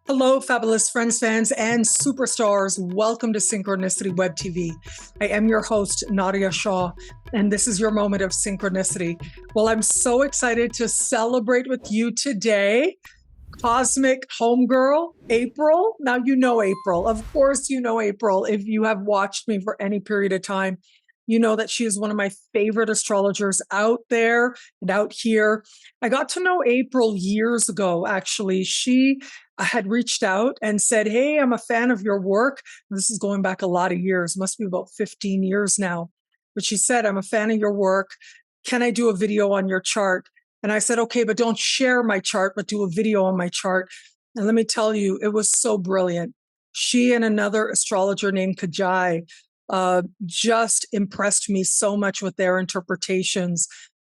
Hello, fabulous friends, fans, and superstars. Welcome to Synchronicity Web TV. I am your host, Nadiya Shah, and this is your moment of synchronicity. Well, I'm so excited to celebrate with you today. Cosmic Homegirl, April. Now, you know April. Of course, you know April. If you have watched me for any period of time, you know that she is one of my favorite astrologers out there and out here. I got to know April years ago, actually. She had reached out and said, "Hey, I'm a fan of your work." This is going back a lot of years, must be about 15 years now. But she said, "I'm a fan of your work. Can I do a video on your chart?" And I said, "Okay, but don't share my chart, but do a video on my chart." And let me tell you, it was so brilliant. She and another astrologer named Kajai just impressed me so much with their interpretations.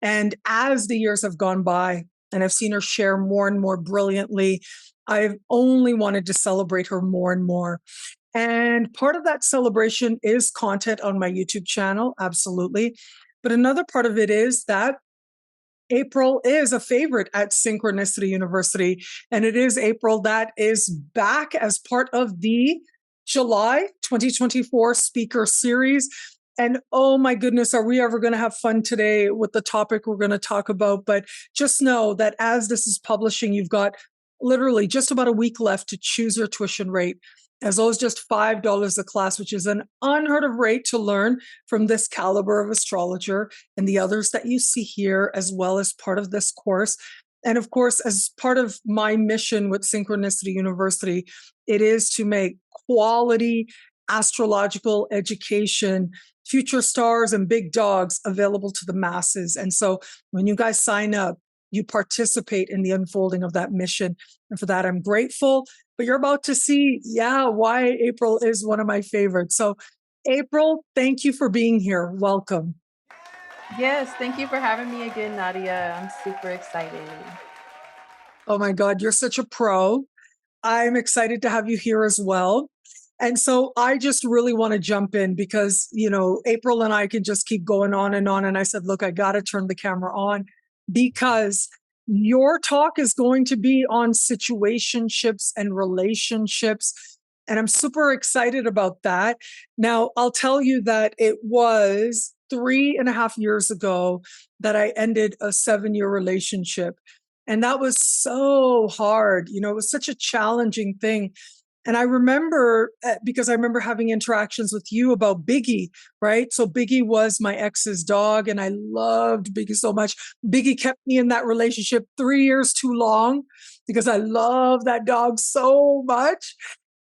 And as the years have gone by, and I've seen her share more and more brilliantly, I've only wanted to celebrate her more and more. And part of that celebration is content on my YouTube channel, absolutely. But another part of it is that April is a favorite at Synchronicity University, and it is April that is back as part of the July 2024 speaker series. And oh my goodness, are we ever going to have fun today with the topic we're going to talk about? But just know that as this is publishing, you've got literally just about a week left to choose your tuition rate. As low as just $5 a class, which is an unheard of rate to learn from this caliber of astrologer and the others that you see here, as well as part of this course. And of course, as part of my mission with Synchronicity University, it is to make quality astrological education, future stars and big dogs available to the masses. And so when you guys sign up, you participate in the unfolding of that mission. And for that, I'm grateful. But you're about to see, why April is one of my favorites. So, April, thank you for being here. Welcome. Yes, thank you for having me again, Nadia. I'm super excited. Oh my God, you're such a pro. I'm excited to have you here as well. And so I just really want to jump in because, April and I can just keep going on and on. And I said, look, I got to turn the camera on because your talk is going to be on situationships and relationships. And I'm super excited about that. Now, I'll tell you that it was 3.5 years ago that I ended a 7-year relationship. And that was so hard. It was such a challenging thing. And I remember, because I remember having interactions with you about Biggie, right? So Biggie was my ex's dog, and I loved Biggie so much. Biggie kept me in that relationship 3 years too long because I love that dog so much.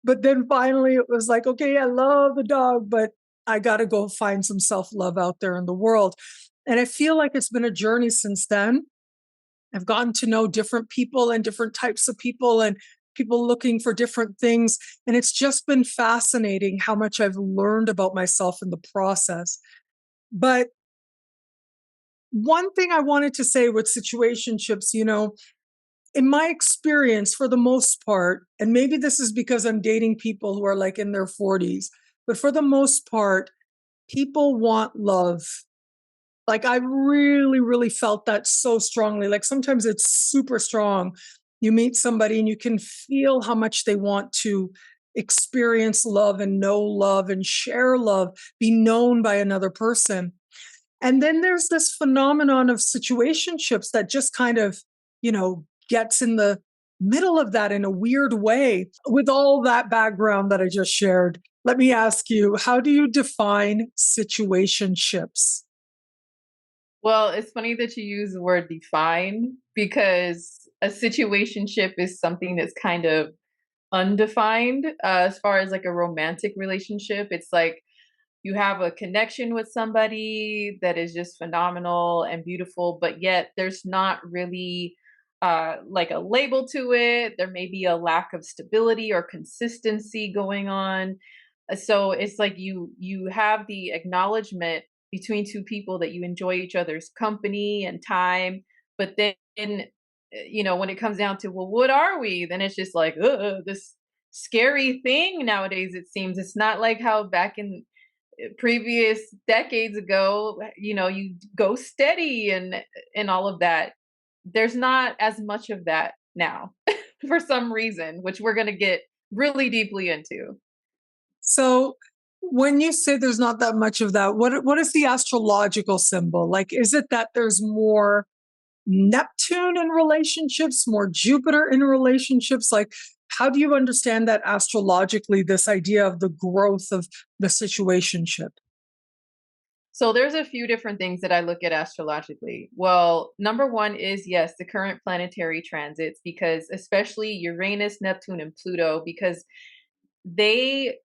But then finally it was like, okay, I love the dog, but I got to go find some self-love out there in the world. And I feel like it's been a journey since then. I've gotten to know different people and different types of people and people looking for different things. And it's just been fascinating how much I've learned about myself in the process. But one thing I wanted to say with situationships, in my experience, for the most part, and maybe this is because I'm dating people who are like in their 40s, but for the most part, people want love. Like I really, really felt that so strongly. Like sometimes it's super strong. You meet somebody and you can feel how much they want to experience love and know love and share love, be known by another person. And then there's this phenomenon of situationships that just kind of, gets in the middle of that in a weird way. With all that background that I just shared, let me ask you, how do you define situationships? Well, it's funny that you use the word define because a situationship is something that's kind of undefined as far as like a romantic relationship. It's like you have a connection with somebody that is just phenomenal and beautiful, but yet there's not really like a label to it. There may be a lack of stability or consistency going on. So it's like you have the acknowledgement between two people that you enjoy each other's company and time, but then when it comes down to, well, what are we, then it's just like this scary thing. Nowadays it seems it's not like how back in previous decades ago, you go steady and all of that. There's not as much of that now. for some reason, which we're going to get really deeply into. So when you say there's not that much of that, what is the astrological symbol? Like, is it that there's more Neptune in relationships, more Jupiter in relationships? Like, how do you understand that astrologically, this idea of the growth of the situationship? So there's a few different things that I look at astrologically. Well, number one is yes, the current planetary transits, because especially Uranus, Neptune, and Pluto, because they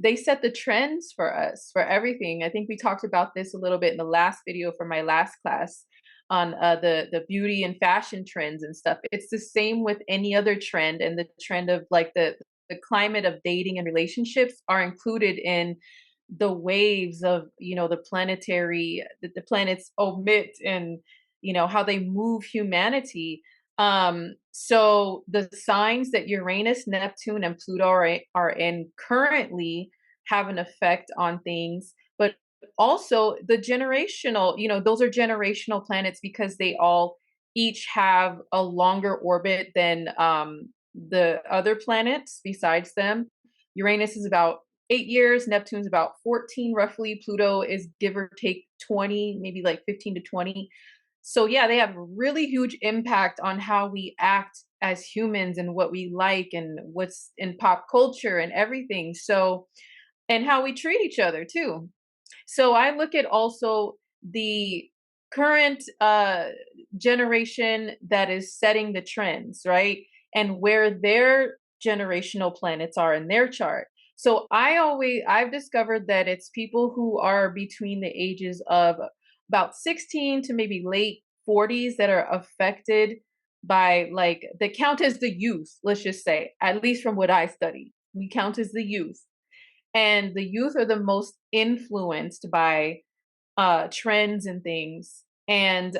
they set the trends for us for everything. I think we talked about this a little bit in the last video for my last class on the beauty and fashion trends and stuff. It's the same with any other trend, and the trend of like the climate of dating and relationships are included in the waves of the planetary that the planets omit, and how they move humanity. So the signs that Uranus, Neptune, and Pluto are in currently have an effect on things, but also the generational, those are generational planets because they all each have a longer orbit than the other planets besides them. Uranus is about 8 years, Neptune's about 14 roughly, Pluto is give or take 20, maybe like 15 to 20. So yeah, they have really huge impact on how we act as humans and what we like and what's in pop culture and everything. So, and how we treat each other too. So I look at also the current generation that is setting the trends, right? And where their generational planets are in their chart. So I've discovered that it's people who are between the ages of about 16 to maybe late 40s that are affected by, like, they count as the youth, let's just say, at least from what I study. We count as the youth, and the youth are the most influenced by trends and things. And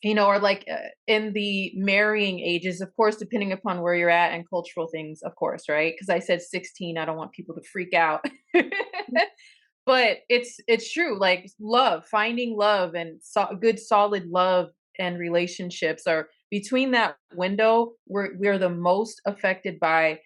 or like in the marrying ages, of course, depending upon where you're at and cultural things, of course, right? Because I said 16, I don't want people to freak out. But it's true, like love, finding love and good solid love and relationships are between that window. We're the most affected by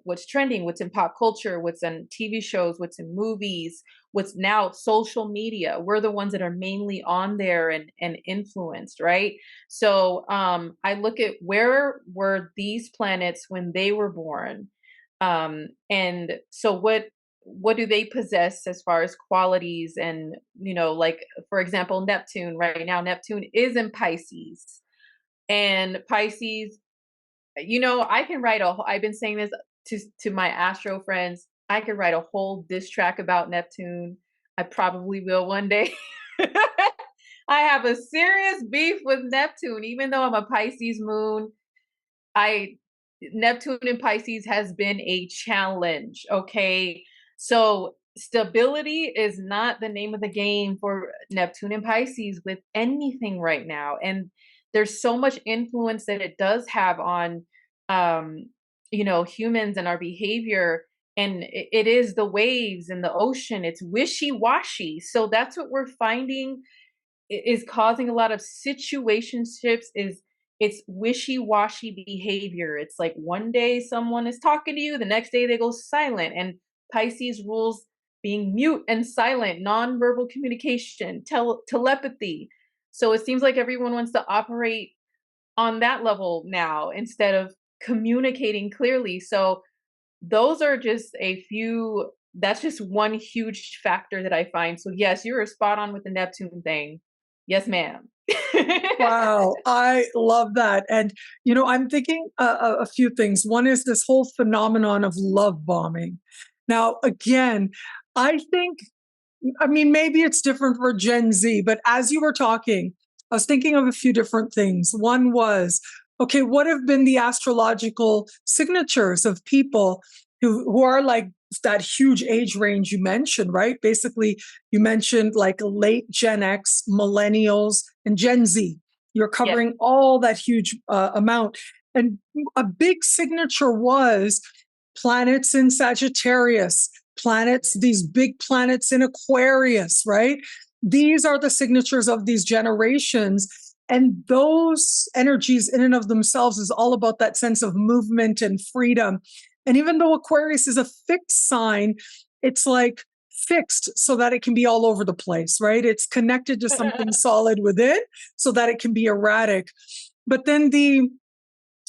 what's trending, what's in pop culture, what's in TV shows, what's in movies, what's now social media. We're the ones that are mainly on there and influenced, right? So I look at where were these planets when they were born, and so what do they possess as far as qualities. And like, for example, Neptune right now, Neptune is in Pisces, and Pisces, I can write I've been saying this to my Astro friends. I could write a whole diss track about Neptune. I probably will one day. I have a serious beef with Neptune, even though I'm a Pisces moon. I Neptune in Pisces has been a challenge. Okay. So stability is not the name of the game for Neptune and Pisces with anything right now. And there's so much influence that it does have on humans and our behavior. And it is the waves and the ocean. It's wishy-washy. So that's what we're finding is causing a lot of situationships. Is it's wishy-washy behavior. It's like one day someone is talking to you, the next day they go silent. And Pisces rules being mute and silent, non-verbal communication, telepathy. So it seems like everyone wants to operate on that level now instead of communicating clearly. So those are just a few, that's just one huge factor that I find. So yes, you were spot on with the Neptune thing. Yes, ma'am. Wow, I love that. And, I'm thinking a few things. One is this whole phenomenon of love bombing. Now, again, I think, maybe it's different for Gen Z, but as you were talking, I was thinking of a few different things. One was, okay, what have been the astrological signatures of people who are like that huge age range you mentioned, right? Basically, you mentioned like late Gen X, millennials, and Gen Z. You're Yes. covering all that huge amount. And a big signature was planets in Sagittarius, planets, these big planets in Aquarius, right? These are the signatures of these generations. And those energies in and of themselves is all about that sense of movement and freedom. And even though Aquarius is a fixed sign, it's like fixed so that it can be all over the place, right? It's connected to something solid within so that it can be erratic. But then the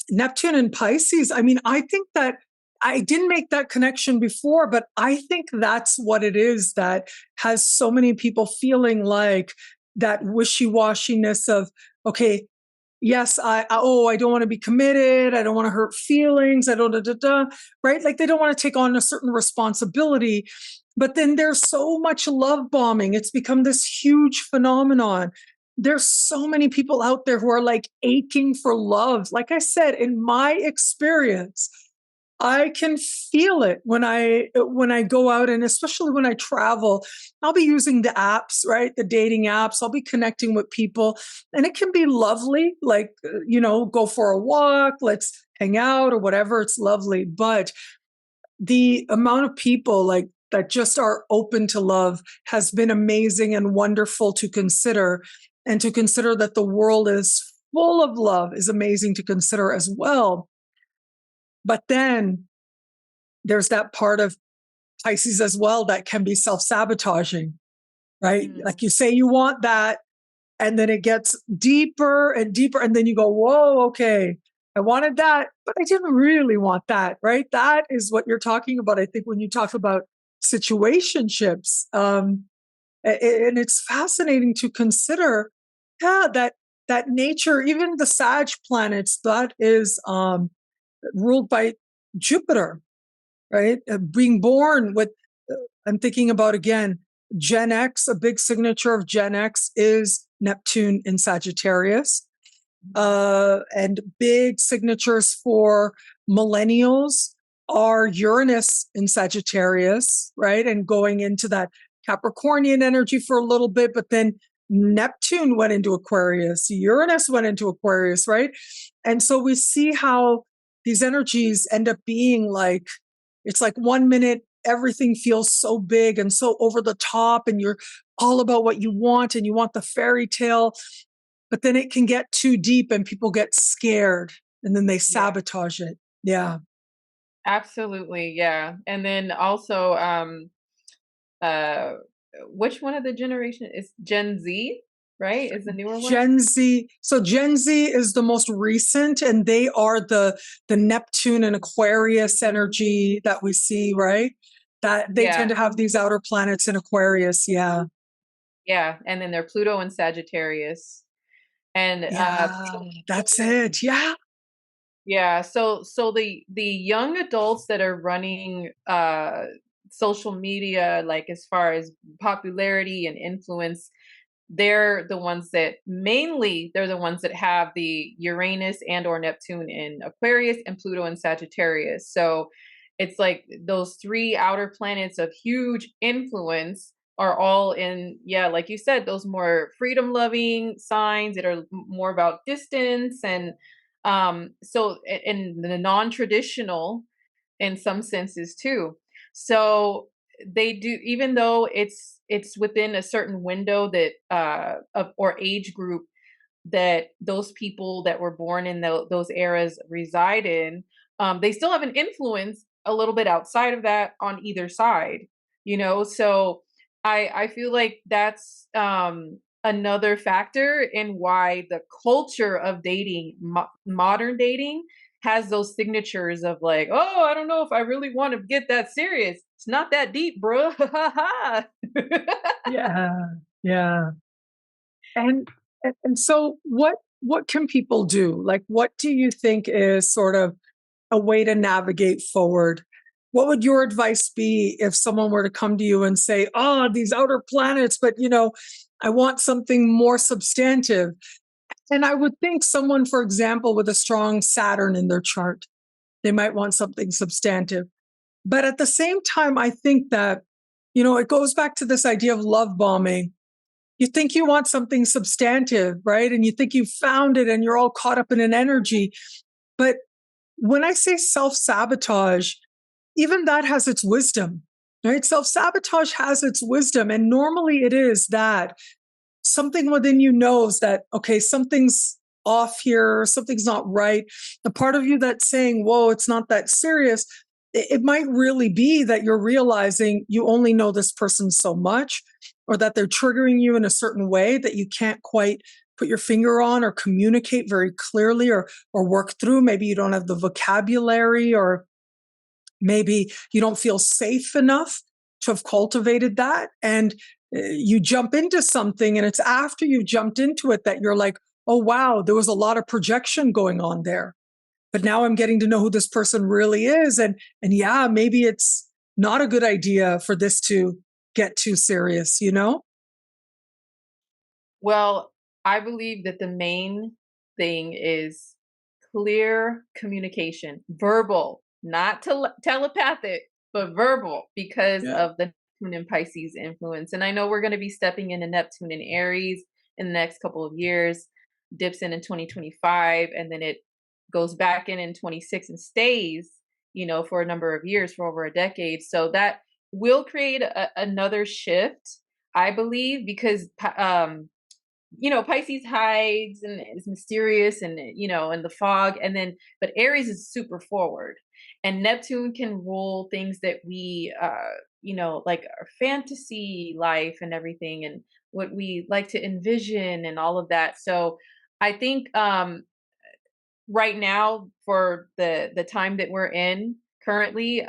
Neptune and Pisces, I mean, I think that I didn't make that connection before, but I think that's what it is that has so many people feeling like that wishy-washiness of, okay, yes, I don't want to be committed. I don't want to hurt feelings. I don't, right? Like they don't want to take on a certain responsibility. But then there's so much love bombing. It's become this huge phenomenon. There's so many people out there who are like aching for love. Like I said, in my experience, I can feel it when I go out, and especially when I travel. I'll be using the apps, right? The dating apps. I'll be connecting with people, and it can be lovely. Like, go for a walk, let's hang out or whatever. It's lovely. But the amount of people like that just are open to love has been amazing and wonderful to consider. And to consider that the world is full of love is amazing to consider as well. But then there's that part of Pisces as well that can be self-sabotaging, right? Like you say you want that, and then it gets deeper and deeper, and then you go, whoa, okay, I wanted that, but I didn't really want that, right? That is what you're talking about, I think, when you talk about situationships. And it's fascinating to consider, yeah, that nature, even the Sag planets, that is ruled by Jupiter, right? Being born with, I'm thinking about again, Gen X, a big signature of Gen X is Neptune in Sagittarius. And big signatures for millennials are Uranus in Sagittarius, right? And going into that Capricornian energy for a little bit, but then Neptune went into Aquarius, Uranus went into Aquarius, right? And so we see how these energies end up being like, it's like 1 minute, everything feels so big and so over the top, and you're all about what you want and you want the fairy tale. But then it can get too deep and people get scared and then they sabotage it. Yeah. Absolutely, yeah. And then also, uh, which one of the generation is Gen Z, right? Is the newer one? Gen Z. So Gen Z is the most recent, and they are the Neptune and Aquarius energy that we see, right? That they tend to have these outer planets in Aquarius. Yeah. Yeah. And then they're Pluto and Sagittarius. And Yeah, that's it. Yeah. yeah, so the young adults that are running social media, like as far as popularity and influence, they're the ones that have the Uranus and or Neptune in Aquarius and Pluto in Sagittarius. So it's like those three outer planets of huge influence are all in, yeah, like you said, those more freedom loving signs that are more about distance and so in the non-traditional in some senses too. So they do, even though it's within a certain window that or age group that those people that were born in those eras reside in, they still have an influence a little bit outside of that on either side, so I feel like that's another factor in why the culture of dating, modern dating, has those signatures of like, oh, I don't know if I really want to get that serious. It's not that deep, bro. Yeah. Yeah. And so what can people do? Like, what do you think is sort of a way to navigate forward? What would your advice be if someone were to come to you and say, oh, these outer planets, but I want something more substantive? And I would think someone, for example, with a strong Saturn in their chart, they might want something substantive. But at the same time, I think that, it goes back to this idea of love bombing. You think you want something substantive, right? And you think you found it and you're all caught up in an energy. But when I say self-sabotage, even that has its wisdom, right? Self-sabotage has its wisdom. And normally it is that something within you knows that, okay, something's off here, something's not right. The part of you that's saying, whoa, it's not that serious. It might really be that you're realizing you only know this person so much, or that they're triggering you in a certain way that you can't quite put your finger on or communicate very clearly, or work through. Maybe you don't have the vocabulary, or maybe you don't feel safe enough to have cultivated that. And you jump into something, and it's after you jumped into it that you're like, oh, wow, there was a lot of projection going on there. But now I'm getting to know who this person really is. And yeah, maybe it's not a good idea for this to get too serious, you know? Well, I believe that the main thing is clear communication, verbal, not telepathic, but verbal, because Yeah. of the Neptune and Pisces influence. And I know we're going to be stepping into Neptune and Aries in the next couple of years, dips in 2025, and then it goes back in 26 and stays, for a number of years, for over a decade. So that will create another shift, I believe, because Pisces hides and is mysterious and in the fog, and then but Aries is super forward, and Neptune can rule things that we like our fantasy life and everything, and what we like to envision and all of that. So I think right now, for the time that we're in currently,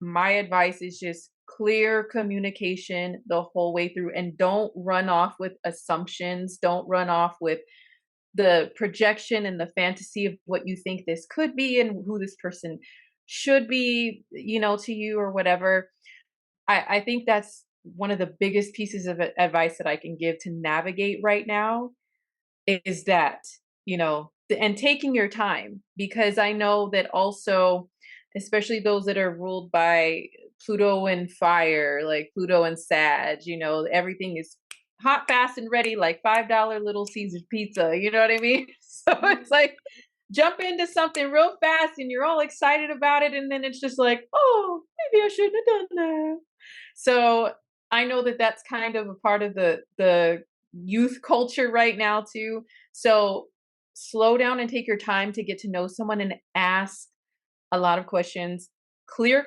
my advice is just clear communication the whole way through, and don't run off with assumptions, don't run off with the projection and the fantasy of what you think this could be and who this person should be, to you, or whatever. I think that's one of the biggest pieces of advice that I can give to navigate right now, is that, and taking your time, because I know that also, especially those that are ruled by Pluto and fire, like Pluto and Sag, everything is hot, fast, and ready, like $5 Little Caesars pizza. You know what I mean? So it's like, jump into something real fast and you're all excited about it. And then it's just like, oh, maybe I shouldn't have done that. So I know that that's kind of a part of the youth culture right now too. So slow down and take your time to get to know someone, and ask a lot of questions, clear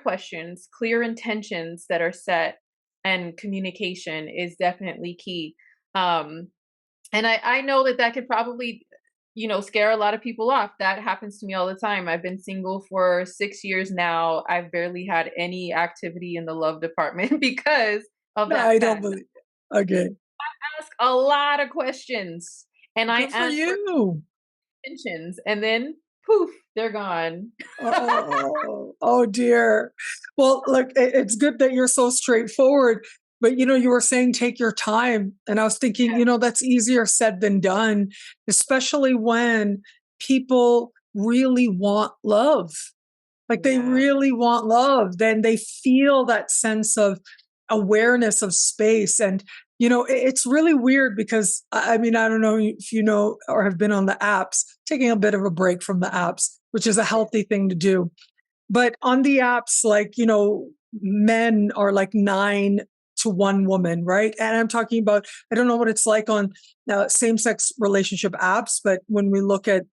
intentions that are set, and communication is definitely key. Um, and I know that that could probably, scare a lot of people off. That happens to me all the time. I've been single for 6 years now. I've barely had any activity in the love department because of No, that I don't fact. believe. Okay. Ask a lot of questions, and I Good for ask for you. intentions, and then poof, they're gone. Oh dear. Well, look, it's good that you're so straightforward, but you were saying take your time. And I was thinking, that's easier said than done, especially when people really want love. Like they Yeah. really want love, then they feel that sense of awareness of space. And, it's really weird because I mean, I don't know if you know or have been on the apps, taking a bit of a break from the apps, which is a healthy thing to do. But on the apps, like, men are like 9 to 1 woman, right? And I'm talking about, I don't know what it's like on same sex relationship apps, but when we look at,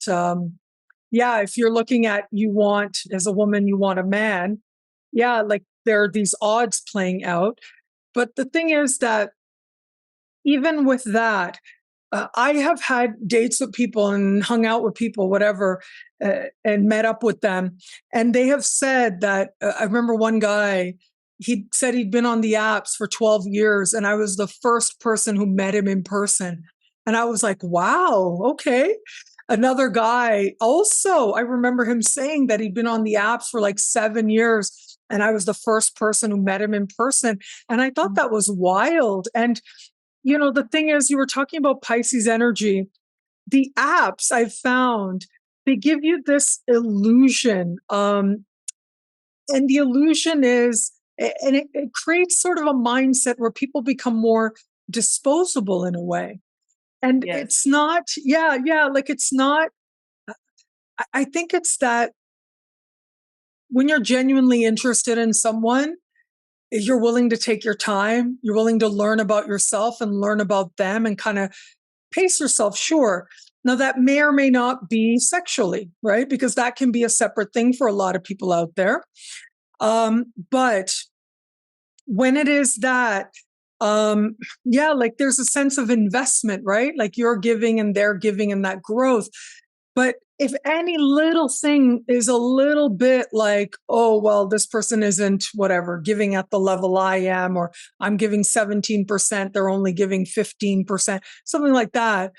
yeah, if you're looking at, you want, as a woman, you want a man, yeah, like there are these odds playing out. But the thing is that even with that, I have had dates with people and hung out with people, whatever, and met up with them. And they have said that, I remember one guy, he said he'd been on the apps for 12 years, and I was the first person who met him in person. And I was like, wow, okay. Another guy also, I remember him saying that he'd been on the apps for like 7 years, and I was the first person who met him in person. And I thought that was wild. And the thing is, you were talking about Pisces energy. The apps I've found, they give you this illusion. And the illusion is, and it creates sort of a mindset where people become more disposable in a way. And Yes. it's not, yeah, yeah, like it's not, I think it's that when you're genuinely interested in someone, you're willing to take your time, you're willing to learn about yourself and learn about them and kind of pace yourself, sure. Now, that may or may not be sexually, right? Because that can be a separate thing for a lot of people out there. But when it is that, yeah, like there's a sense of investment, right? Like you're giving and they're giving and that growth. But if any little thing is a little bit like, oh, well, this person isn't whatever, giving at the level I am, or I'm giving 17%, they're only giving 15%, something like that,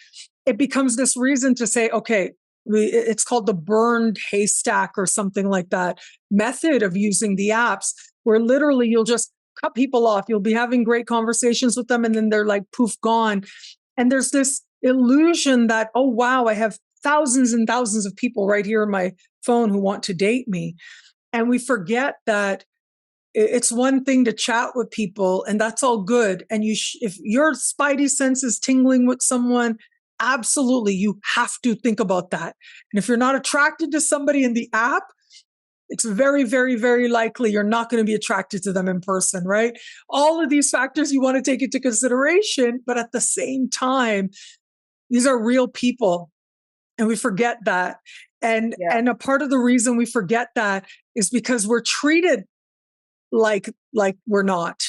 it becomes this reason to say, okay, it's called the burned haystack or something like that method of using the apps, where literally you'll just cut people off. You'll be having great conversations with them and then they're like poof, gone. And there's this illusion that, oh, wow, I have thousands and thousands of people right here on my phone who want to date me. And we forget that it's one thing to chat with people and that's all good. And if your spidey sense is tingling with someone, absolutely, you have to think about that. And if you're not attracted to somebody in the app, it's very, very, very likely you're not going to be attracted to them in person, right? All of these factors you want to take into consideration, but at the same time, these are real people. And we forget that. And a part of the reason we forget that is because we're treated like we're not,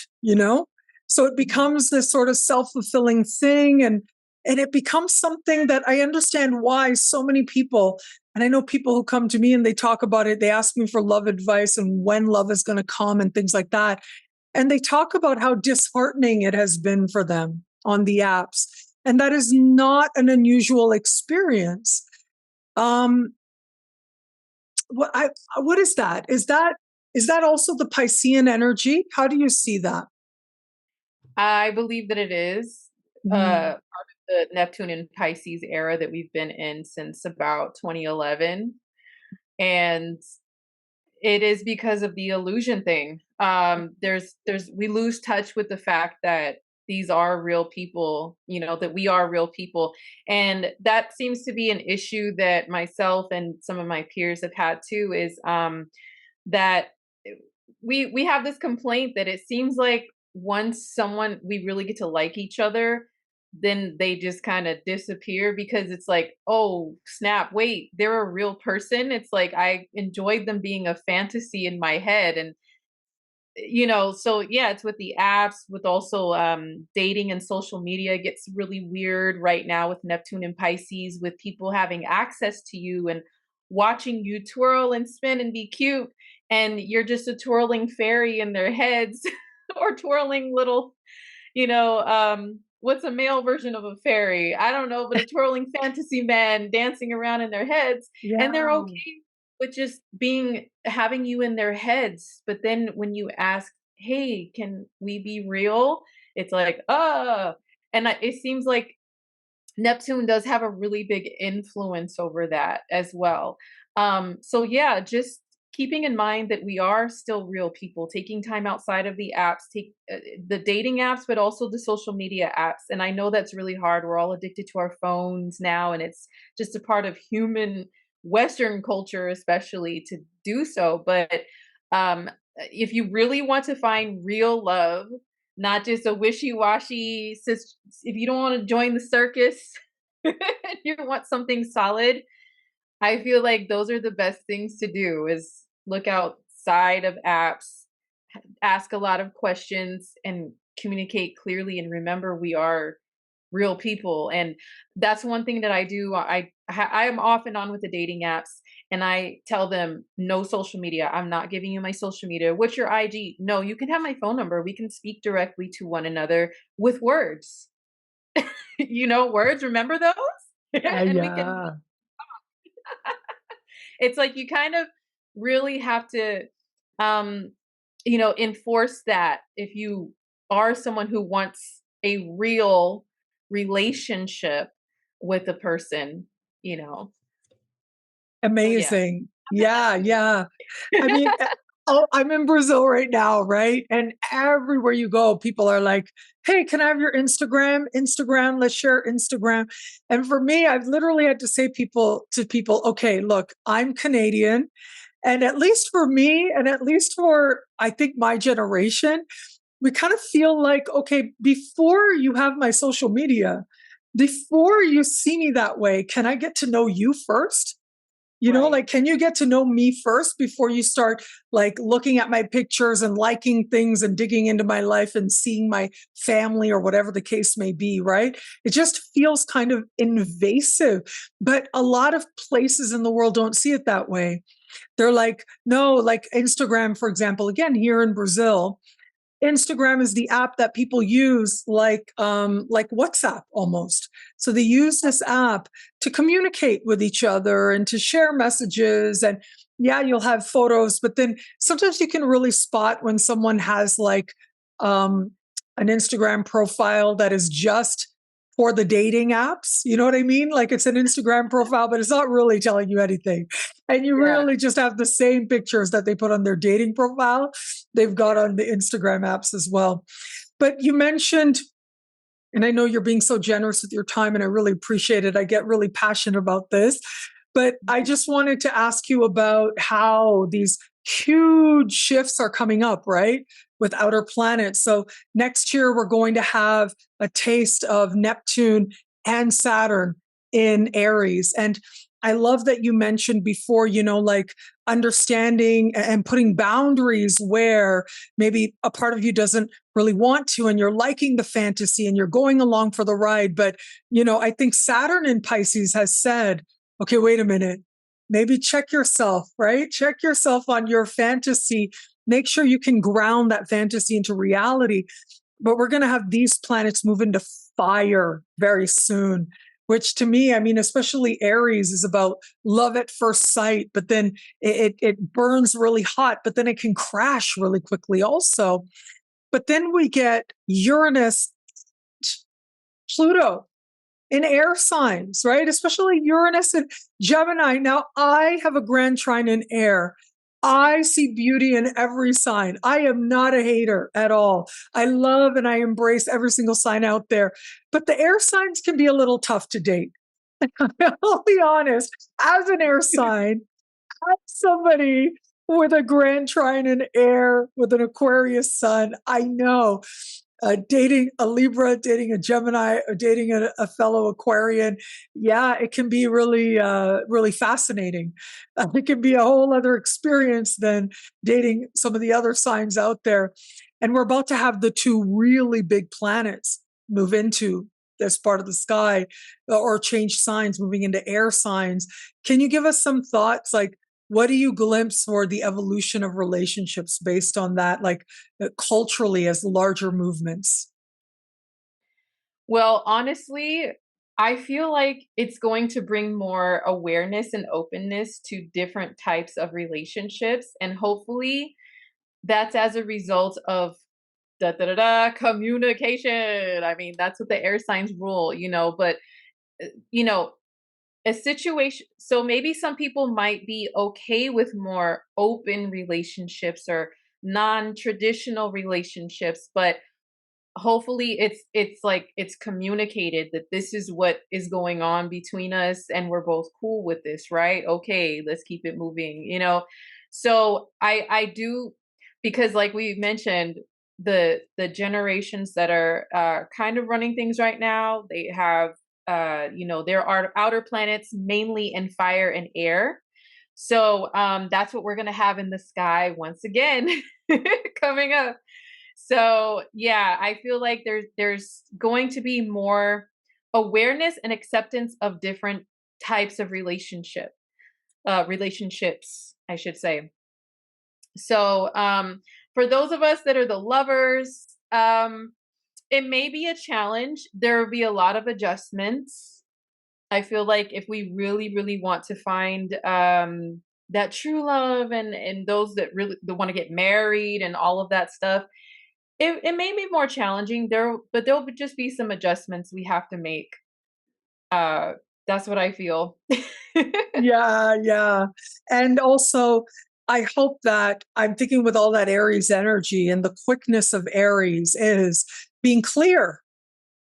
So it becomes this sort of self-fulfilling thing, and it becomes something that I understand why so many people, and I know people who come to me and they talk about it, they ask me for love advice and when love is going to come and things like that. And they talk about how disheartening it has been for them on the apps. And that is not an unusual experience. What is that? Is that also the Piscean energy? How do you see that? I believe that it is part of the Neptune and Pisces era that we've been in since about 2011. And it is because of the illusion thing. We lose touch with the fact that these are real people, that we are real people. And that seems to be an issue that myself and some of my peers have had too, is that we have this complaint that it seems like once we really get to like each other, then they just kind of disappear, because it's like, oh snap, wait, they're a real person. It's like I enjoyed them being a fantasy in my head. And so yeah, it's with the apps, with also dating and social media gets really weird right now with Neptune and Pisces, with people having access to you and watching you twirl and spin and be cute, and you're just a twirling fairy in their heads or twirling little, what's a male version of a fairy? I don't know, but a twirling fantasy man dancing around in their heads. Yeah. And they're okay with just having you in their heads. But then when you ask, hey, can we be real? It's like, and it seems like Neptune does have a really big influence over that as well. So yeah, just keeping in mind that we are still real people, taking time outside of the apps, the dating apps, but also the social media apps. And I know that's really hard. We're all addicted to our phones now, and it's just a part of human Western culture, especially, to do so. But if you really want to find real love, not just a wishy-washy, if you don't want to join the circus, you want something solid, I feel like those are the best things to do, is look outside of apps, ask a lot of questions, and communicate clearly. And remember, we are real people. And that's one thing that I do. I am off and on with the dating apps, and I tell them, no social media. I'm not giving you my social media. What's your IG? No, you can have my phone number. We can speak directly to one another with words. Words, remember those? And we can it's like you kind of really have to enforce that if you are someone who wants a real relationship with a person. Amazing. So, yeah. I mean, I'm in Brazil right now, right? And everywhere you go, people are like, hey, can I have your Instagram? Let's share Instagram. And for me, I've literally had to say to people, okay, look, I'm Canadian, And at least for me, and at least for, I think, my generation, we kind of feel like, okay, before you have my social media, before you see me that way, can I get to know you first? Right. Like, can you get to know me first before you start like looking at my pictures and liking things and digging into my life and seeing my family or whatever the case may be, right? It just feels kind of invasive. But a lot of places in the world don't see it that way. They're like, no, like Instagram, for example, again, here in Brazil, Instagram is the app that people use like WhatsApp almost. So they use this app to communicate with each other and to share messages. And yeah, you'll have photos, but then sometimes you can really spot when someone has like um, an Instagram profile that is just for the dating apps. You know what I mean? Like it's an Instagram profile, but it's not really telling you anything. And you Yeah. really just have the same pictures that they put on their dating profile they've got on the Instagram apps as well. But you mentioned, and I know you're being so generous with your time, and I really appreciate it. I get really passionate about this. But I just wanted to ask you about how these huge shifts are coming up, right? With outer planets. So next year, we're going to have a taste of Neptune and Saturn in Aries. And I love that you mentioned before, like understanding and putting boundaries where maybe a part of you doesn't really want to, and you're liking the fantasy and you're going along for the ride. But, I think Saturn in Pisces has said, okay, wait a minute, maybe check yourself, right? Check yourself on your fantasy. Make sure you can ground that fantasy into reality. But we're going to have these planets move into fire very soon, which to me, I mean, especially Aries is about love at first sight, but then it burns really hot, but then it can crash really quickly also. But then we get Uranus, Pluto in air signs, right? Especially Uranus and Gemini. Now, I have a grand trine in air. I see beauty in every sign. I am not a hater at all. I love and I embrace every single sign out there. But the air signs can be a little tough to date. I'll be honest. As an air sign, as somebody with a grand trine in air with an Aquarius sun, I know dating a Libra, dating a Gemini, or dating a fellow Aquarian, yeah, it can be really, really fascinating. It can be a whole other experience than dating some of the other signs out there. And we're about to have the two really big planets move into this part of the sky or change signs, moving into air signs. Can you give us some thoughts? Like, what do you glimpse for the evolution of relationships based on that, like culturally as larger movements? Well, honestly, I feel like it's going to bring more awareness and openness to different types of relationships. And hopefully that's as a result of communication. I mean, that's what the air signs rule, but uh, you know, a situation, so maybe some people might be okay with more open relationships or non-traditional relationships, but hopefully it's like it's communicated that this is what is going on between us and we're both cool with this, right? Okay, let's keep it moving. So I do, because like we mentioned, the generations that are kind of running things right now, they have there are outer planets mainly in fire and air. So that's what we're gonna have in the sky once again coming up. So yeah, I feel like there's going to be more awareness and acceptance of different types of relationships, I should say. So for those of us that are the lovers, it may be a challenge. There will be a lot of adjustments. I feel like if we really, really want to find that true love, and those that really want to get married and all of that stuff, it may be more challenging there, but there'll just be some adjustments we have to make. Uh, that's what I feel. Yeah, yeah. And also, I hope that I'm thinking with all that Aries energy and the quickness of Aries is being clear.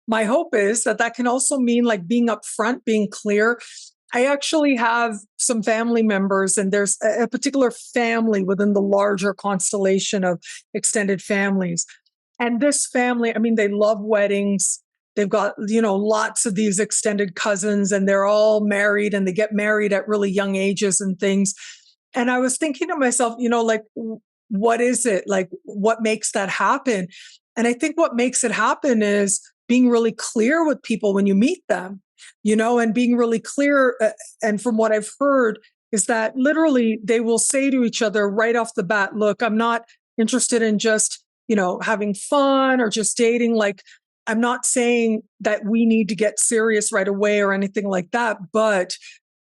My hope is that that can also mean like being upfront, being clear. I actually have some family members, and there's a particular family within the larger constellation of extended families. And this family, I mean, they love weddings. They've got, lots of these extended cousins, and they're all married, and they get married at really young ages and things. And I was thinking to myself, like, what is it? Like, what makes that happen? And I think what makes it happen is being really clear with people when you meet them, and being really clear. And from what I've heard, is that literally they will say to each other right off the bat, look, I'm not interested in just, having fun or just dating. Like, I'm not saying that we need to get serious right away or anything like that, but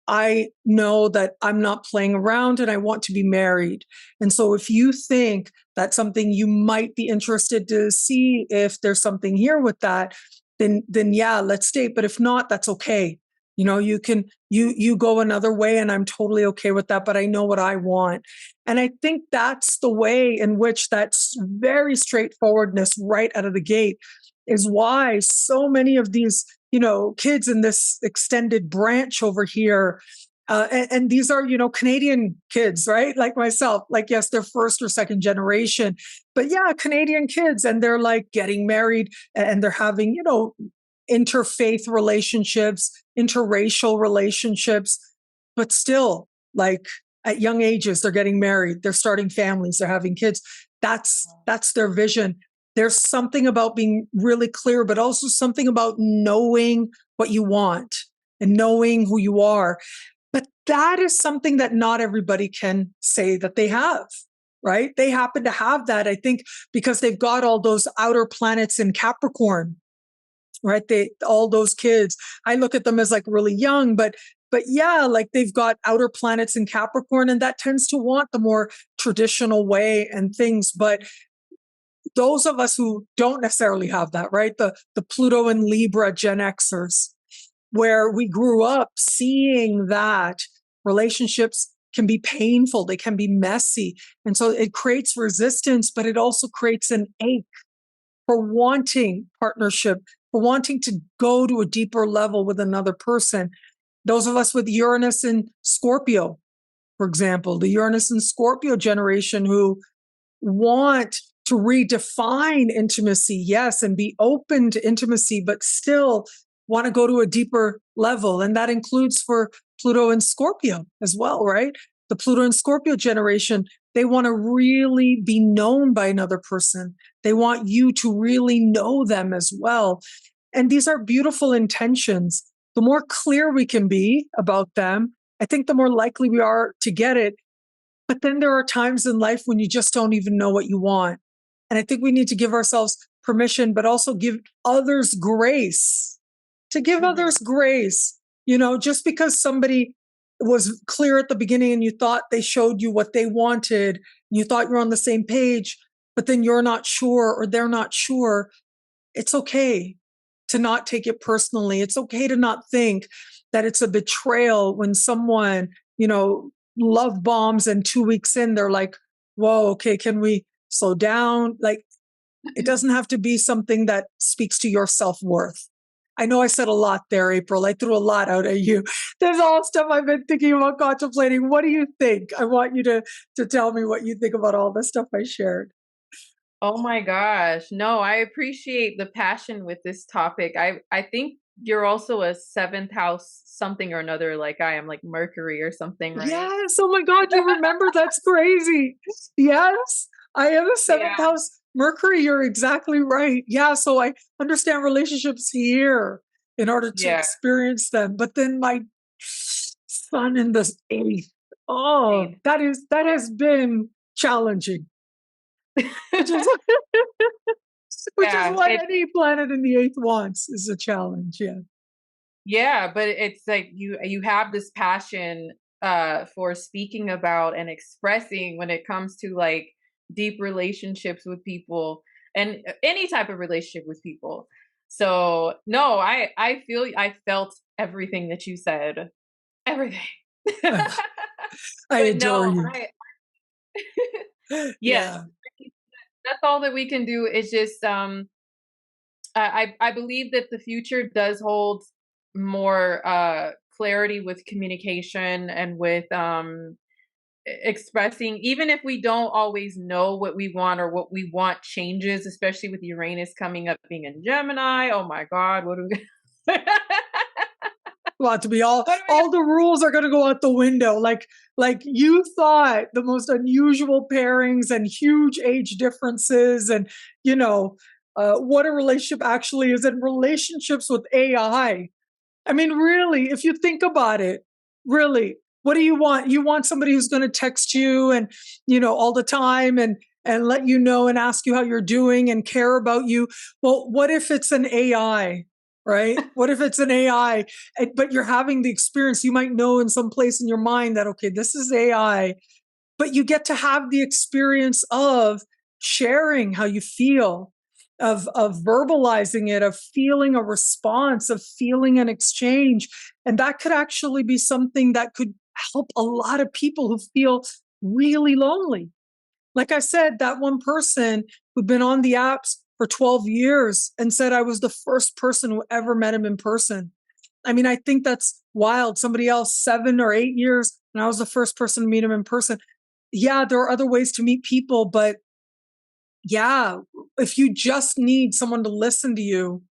I know that I'm not playing around and I want to be married. And so if you think that's something you might be interested to see if there's something here with that, then yeah, let's date. But if not, that's okay. You go another way and I'm totally okay with that, but I know what I want. And I think that's the way in which that's very straightforwardness right out of the gate is why so many of these kids in this extended branch over here. And these are, Canadian kids, right? Like myself, like, yes, they're first or second generation, but yeah, Canadian kids. And they're like getting married and they're having, interfaith relationships, interracial relationships, but still, like, at young ages, they're getting married, they're starting families, they're having kids. That's their vision. There's something about being really clear, but also something about knowing what you want and knowing who you are. But that is something that not everybody can say that they have, right? They happen to have that, I think, because they've got all those outer planets in Capricorn, right? All those kids, I look at them as like really young, but yeah, like they've got outer planets in Capricorn, and that tends to want the more traditional way and things. But those of us who don't necessarily have that, right? The Pluto and Libra Gen Xers, where we grew up seeing that relationships can be painful, they can be messy. And so it creates resistance, but it also creates an ache for wanting partnership, for wanting to go to a deeper level with another person. Those of us with Uranus and Scorpio, for example, the Uranus and Scorpio generation who want to redefine intimacy, yes, and be open to intimacy, but still want to go to a deeper level. And that includes for Pluto and Scorpio as well, right? The Pluto and Scorpio generation, they want to really be known by another person. They want you to really know them as well. And these are beautiful intentions. The more clear we can be about them, I think the more likely we are to get it. But then there are times in life when you just don't even know what you want. And I think we need to give ourselves permission, but also give others grace, to give others grace. Just because somebody was clear at the beginning and you thought they showed you what they wanted, you thought you're on the same page, but then you're not sure or they're not sure, it's okay to not take it personally. It's okay to not think that it's a betrayal when someone, love bombs and 2 weeks in, they're like, whoa, okay, can we slow down? Like, it doesn't have to be something that speaks to your self-worth. I know I said a lot there, April. I threw a lot out at you. There's all stuff I've been thinking about, contemplating. What do you think? I want you to tell me what you think about all the stuff I shared. Oh my gosh. No, I appreciate the passion with this topic. I think you're also a seventh house something or another, like I am, like Mercury or something, right? Yes. Oh my God, you remember? That's crazy. Yes. I am a seventh Yeah. house Mercury. You're exactly right. Yeah. So I understand relationships here in order to Yeah. experience them. But then my sun in the eighth. Oh, Eighth. that has been challenging, which is which is Yeah. what any planet in the eighth wants, is a challenge. Yeah. Yeah, but it's like you have this passion for speaking about and expressing when it comes to like deep relationships with people and any type of relationship with people. So, no, I felt everything that you said. Everything. I But adore no, you. I yes, Yeah. that's all that we can do is just I believe that the future does hold more clarity with communication and with expressing, even if we don't always know what we want or what we want changes, especially with Uranus coming up being in Gemini. Oh my God, what do we Well, to be all what do we all the rules are going to go out the window. Like you thought the most unusual pairings and huge age differences, and you know what a relationship actually is, and relationships with AI. I mean, really, if you think about it, really, what do you want? You want somebody who's going to text you and, all the time, and let you know and ask you how you're doing and care about you. Well, what if it's an AI, right? What if it's an AI, but you're having the experience? You might know in some place in your mind that, okay, this is AI, but you get to have the experience of sharing how you feel, of verbalizing it, of feeling a response, of feeling an exchange. And that could actually be something that could help a lot of people who feel really lonely. Like I said, that one person who'd been on the apps for 12 years and said I was the first person who ever met him in person. I mean, I think that's wild. Somebody else, 7 or 8 years, and I was the first person to meet him in person. Yeah, there are other ways to meet people, but yeah, if you just need someone to listen to you,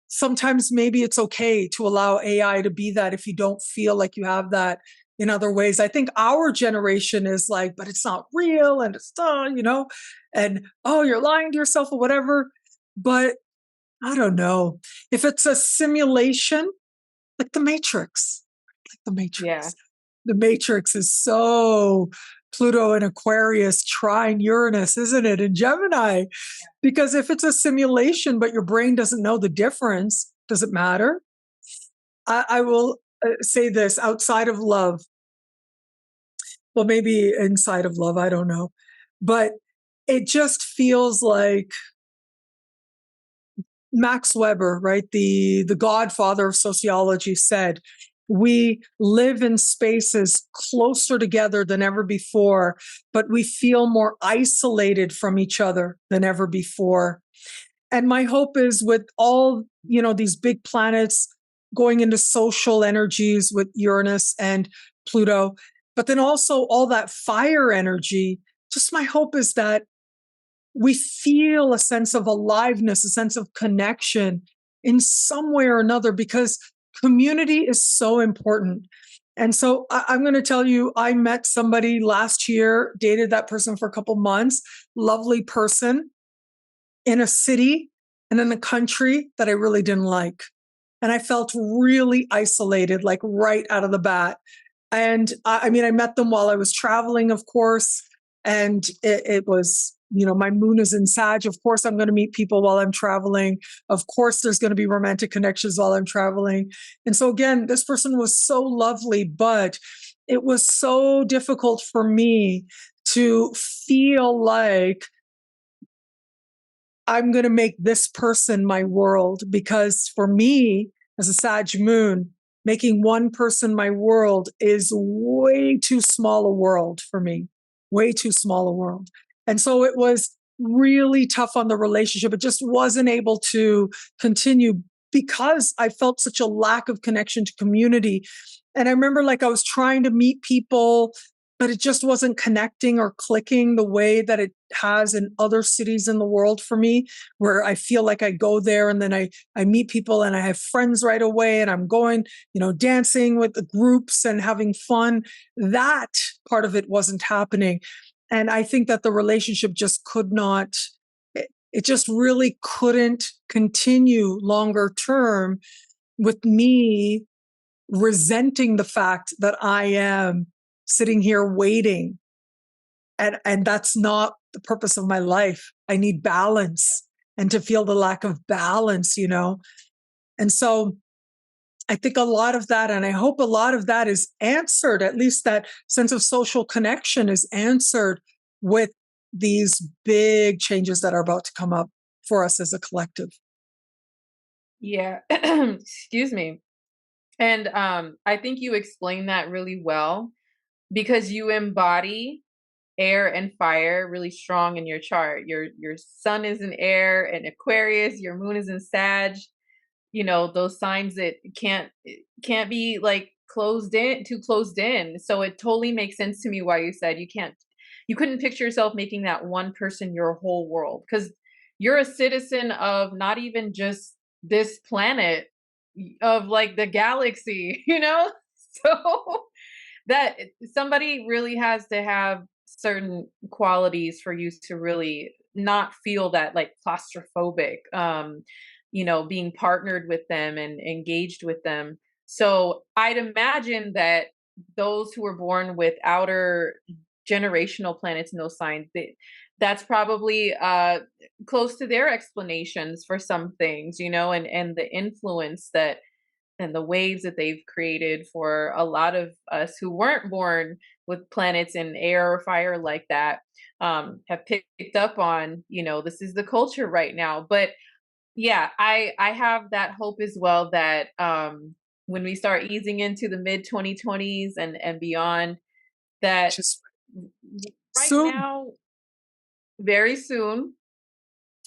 sometimes maybe it's okay to allow AI to be that if you don't feel like you have that in other ways. I think our generation is like, but it's not real, and it's and oh, you're lying to yourself or whatever. But I don't know. If it's a simulation, like the Matrix, like the Yeah. Matrix. The Matrix is so Pluto and Aquarius trine Uranus, isn't it? In Gemini. Because if it's a simulation, but your brain doesn't know the difference, does it matter? I will say this outside of love, well, maybe inside of love, I don't know. But it just feels like Max Weber, right, the godfather of sociology, said, we live in spaces closer together than ever before, but we feel more isolated from each other than ever before. And my hope is with all, these big planets going into social energies with Uranus and Pluto, but then also all that fire energy, just my hope is that we feel a sense of aliveness, a sense of connection in some way or another, because community is so important. And so I'm going to tell you, I met somebody last year, dated that person for a couple months, lovely person in a city and in a country that I really didn't like. And I felt really isolated, like right out of the bat. And I mean, I met them while I was traveling, of course. And it was, my moon is in Sag. Of course, I'm going to meet people while I'm traveling. Of course, there's going to be romantic connections while I'm traveling. And so, again, this person was so lovely, but it was so difficult for me to feel like I'm going to make this person my world, because for me, as a Sag moon, making one person my world is way too small a world for me, way too small a world. And so it was really tough on the relationship. It just wasn't able to continue because I felt such a lack of connection to community. And I remember like I was trying to meet people, but it just wasn't connecting or clicking the way that it has in other cities in the world for me, where I feel like I go there and then I meet people and I have friends right away and I'm going, dancing with the groups and having fun. That part of it wasn't happening. And I think that the relationship just could not, it just really couldn't continue longer term with me resenting the fact that I am sitting here waiting. And that's not the purpose of my life. I need balance, and to feel the lack of balance. And so I think a lot of that, and I hope a lot of that is answered, at least that sense of social connection is answered with these big changes that are about to come up for us as a collective. Yeah. Excuse me. And I think you explained that really well because you embody air and fire really strong in your chart. Your sun is in air and Aquarius, your moon is in Sag. you know, those signs that can't be like closed in. So it totally makes sense to me why you said you couldn't picture yourself making that one person your whole world, because you're a citizen of not even just this planet, of like the galaxy, you know? So that somebody really has to have certain qualities for you to really not feel that like claustrophobic, you know, being partnered with them and engaged with them. So I'd imagine that those who were born with outer generational planets in those signs, that's probably close to their explanations for some things, you know, and the influence that and the waves that they've created for a lot of us who weren't born with planets in air or fire like that, have picked up on, you know, this is the culture right now. But yeah, I have that hope as well that when we start easing into the mid 2020s and beyond, that Just right soon. now, very soon,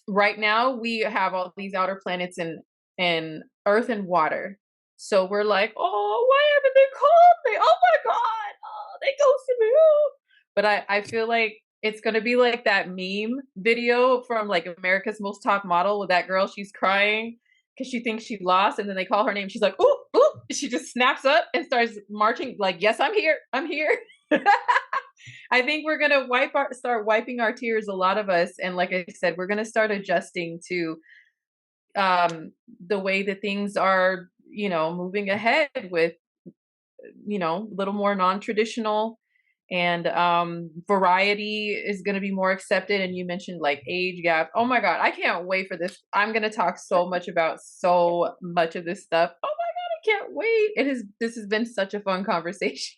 right now we have all these outer planets in earth and water. So we're like, oh, why haven't they called me? Oh my god, oh, they ghosted me. Oh. But I feel like it's gonna be like that meme video from like America's Most Top Model with that girl. She's crying because she thinks she lost, and then they call her name. She's like, ooh, ooh. She just snaps up and starts marching like, yes, I'm here, I'm here. I think we're gonna start wiping our tears, a lot of us, and like I said, we're gonna start adjusting to the way that things are, you know, moving ahead with, you know, a little more non-traditional, and variety is going to be more accepted. And you mentioned like age gap. Oh my god, I can't wait for this. I'm going to talk so much about so much of this stuff. Oh my god, I can't wait. This has been such a fun conversation.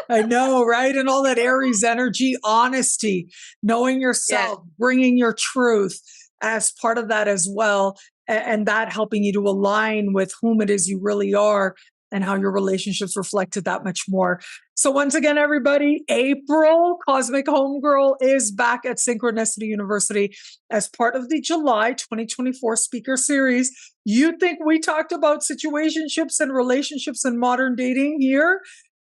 I know, right? And all that Aries energy, honesty, knowing Yes. yourself, bringing your truth as part of that as well. And that helping you to align with whom it is you really are and how your relationships reflected that much more. So, once again, everybody, April, Cosmic Homegirl, is back at Synchronicity University as part of the July 2024 speaker series. You think we talked about situationships and relationships and modern dating here?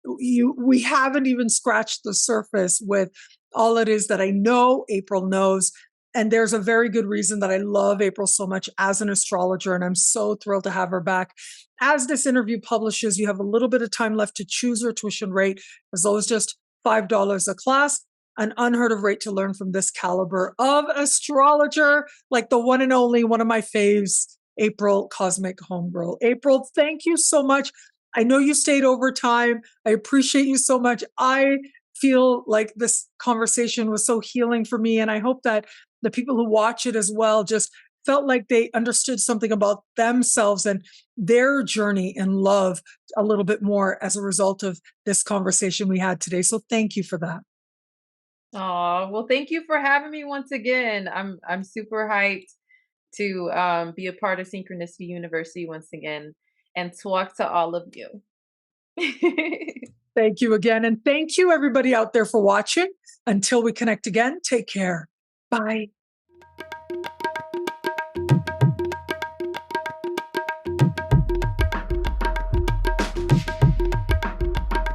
We haven't even scratched the surface with all it is that I know April knows. And there's a very good reason that I love April so much as an astrologer. And I'm so thrilled to have her back. As this interview publishes, you have a little bit of time left to choose your tuition rate, as low as just $5 a class, an unheard of rate to learn from this caliber of astrologer, like the one and only one of my faves, April, Cosmic Homegirl. April, thank you so much. I know you stayed over time. I appreciate you so much. I feel like this conversation was so healing for me. And I hope that the people who watch it as well just felt like they understood something about themselves and their journey in love a little bit more as a result of this conversation we had today. So thank you for that. Oh, well, thank you for having me once again. I'm super hyped to be a part of Synchronicity University once again and talk to all of you. Thank you again. And thank you, everybody out there, for watching. Until we connect again, take care. Bye.